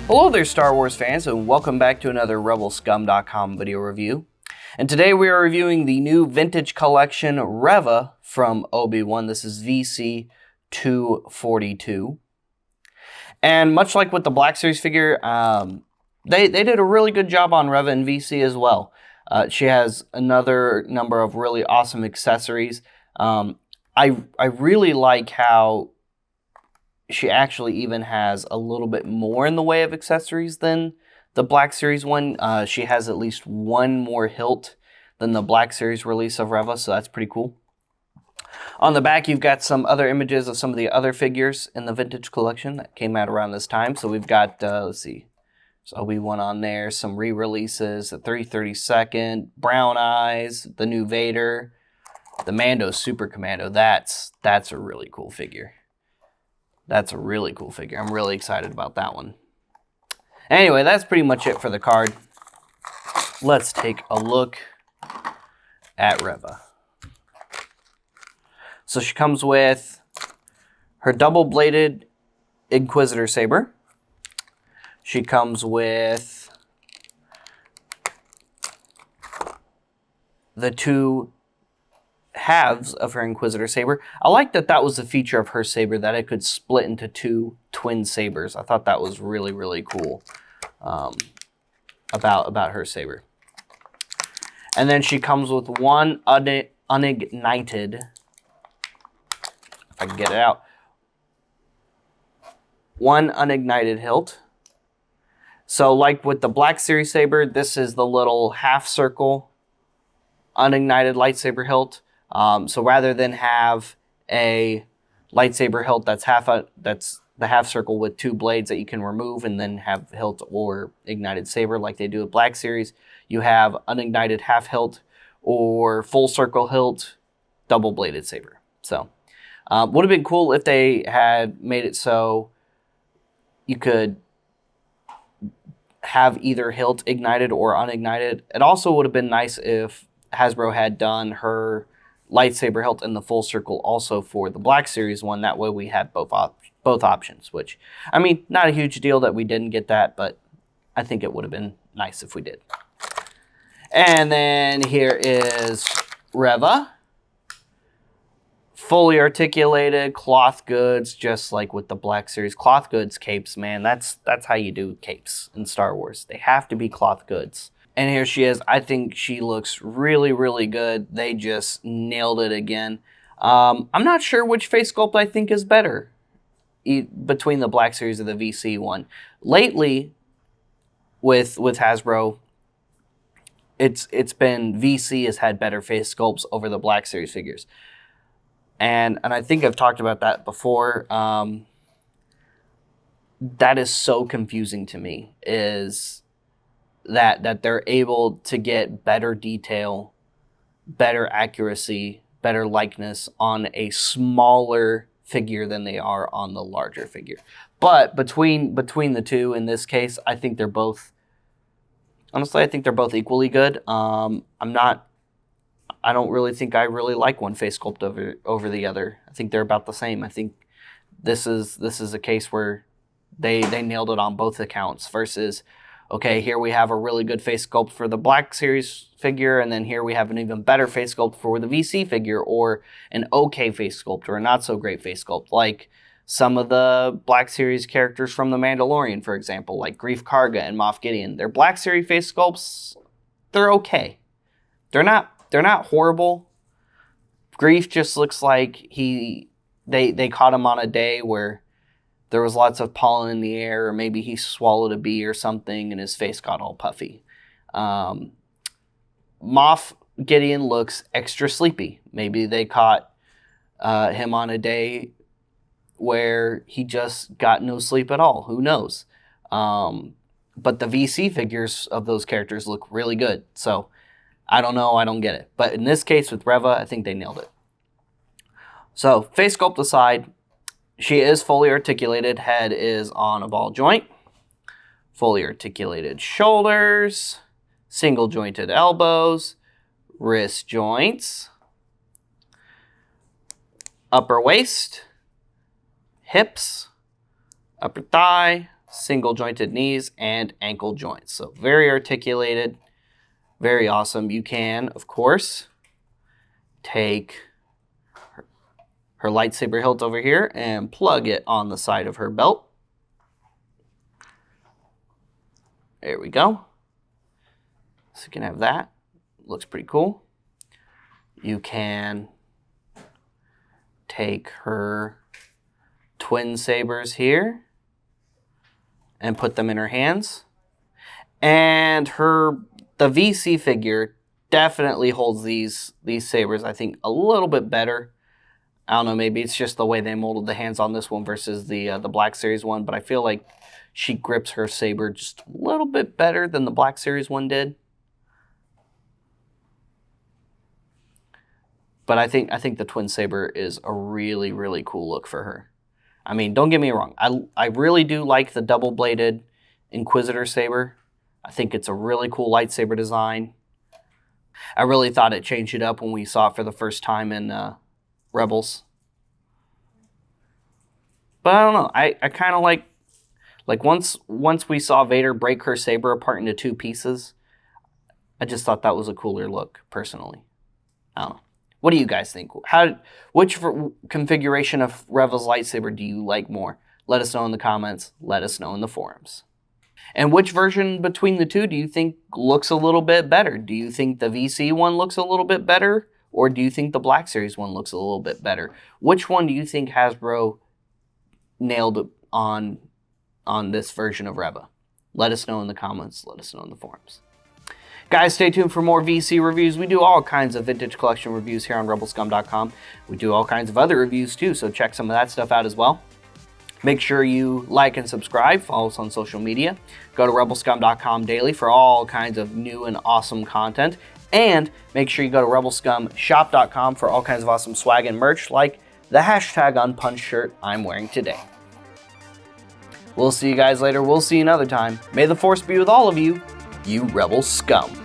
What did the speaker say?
Hello there, Star Wars fans, and welcome back to another Rebelscum.com video review. And today we are reviewing the new vintage collection Reva from Obi-Wan. This is VC 242. And much like with the Black Series figure, they did a really good job on Reva and VC as well. She has another number of really awesome accessories. I really like how she actually even has a little bit more in the way of accessories than the Black Series one. She has at least one more hilt than the Black Series release of Reva, so that's pretty cool. On the back, you've got some other images of some of the other figures in the vintage collection that came out around this time. So we've got, let's see, so Obi-Wan on there, some re-releases, the 332nd, Brown Eyes, the new Vader, the Mando Super Commando. That's a really cool figure. That's a really cool figure. I'm really excited about that one. Anyway, that's pretty much it for the card. Let's take a look at Reva. So she comes with her double-bladed Inquisitor saber. She comes with the two halves of her Inquisitor saber. I like that that was a feature of her saber, that it could split into two twin sabers. I thought that was really, really cool about her saber. And then she comes with one unignited, if I can get it out, one unignited hilt. So like with the Black Series saber, this is the little half circle unignited lightsaber hilt. So rather than have a lightsaber hilt that's the half circle with two blades that you can remove and then have hilt or ignited saber like they do with Black Series, you have unignited half hilt or full circle hilt, double bladed saber. So would have been cool if they had made it so you could have either hilt ignited or unignited. It also would have been nice if Hasbro had done her lightsaber hilt in the full circle also for the Black Series one. That way we had both options, which, I mean, not a huge deal that we didn't get that, but I think it would have been nice if we did. And then here is Reva. Fully articulated cloth goods, just like with the Black Series. Cloth goods capes, man, that's how you do capes in Star Wars. They have to be cloth goods. And here she is. I think she looks really, really good. They just nailed it again. I'm not sure which face sculpt I think is better between the Black Series or the VC one. Lately, with Hasbro, it's been VC has had better face sculpts over the Black Series figures. And I think I've talked about that before. That is so confusing to me, is that they're able to get better detail, better accuracy, better likeness on a smaller figure than they are on the larger figure. But between the two, in this case, I think they're both, honestly, I think they're both equally good. I don't really think I really like one face sculpt over the other. I think they're about the same. I think this is a case where they nailed it on both accounts versus, okay, here we have a really good face sculpt for the Black Series figure, and then here we have an even better face sculpt for the VC figure, or an okay face sculpt, or a not-so-great face sculpt, like some of the Black Series characters from The Mandalorian, for example, like Greef Karga and Moff Gideon. Their Black Series face sculpts, they're okay. They're not horrible. Greef just looks like they caught him on a day where there was lots of pollen in the air, or maybe he swallowed a bee or something and his face got all puffy. Moff Gideon looks extra sleepy. Maybe they caught him on a day where he just got no sleep at all. Who knows? But the VC figures of those characters look really good. So I don't know. I don't get it. But in this case with Reva, I think they nailed it. So face sculpt aside, she is fully articulated. Head is on a ball joint. Fully articulated shoulders. Single jointed elbows. Wrist joints. Upper waist. Hips. Upper thigh. single jointed knees, and ankle joints. So very articulated, very awesome. You can, of course, take her lightsaber hilt over here and plug it on the side of her belt. There we go. So you can have that. Looks pretty cool. You can take her twin sabers here and put them in her hands. And the VC figure definitely holds these sabers, I think, a little bit better. I don't know, maybe it's just the way they molded the hands on this one versus the Black Series one, but I feel like she grips her saber just a little bit better than the Black Series one did. But I think the twin saber is a really, really cool look for her. I mean, don't get me wrong. I really do like the double-bladed Inquisitor saber. I think it's a really cool lightsaber design. I really thought it changed it up when we saw it for the first time in Rebels. But I don't know. I kind of like once we saw Vader break her saber apart into two pieces, I just thought that was a cooler look, personally. I don't know. What do you guys think? Which configuration of Reva's lightsaber do you like more? Let us know in the comments. Let us know in the forums. And which version between the two do you think looks a little bit better? Do you think the VC one looks a little bit better? Or do you think the Black Series one looks a little bit better? Which one do you think Hasbro nailed on this version of Reva? Let us know in the comments. Let us know in the forums. Guys, stay tuned for more VC reviews. We do all kinds of vintage collection reviews here on Rebelscum.com. We do all kinds of other reviews too, so check some of that stuff out as well. Make sure you like and subscribe. Follow us on social media. Go to Rebelscum.com daily for all kinds of new and awesome content. And make sure you go to RebelscumShop.com for all kinds of awesome swag and merch like the #Unpunched shirt I'm wearing today. We'll see you guys later. We'll see you another time. May the Force be with all of you, you Rebel Scum.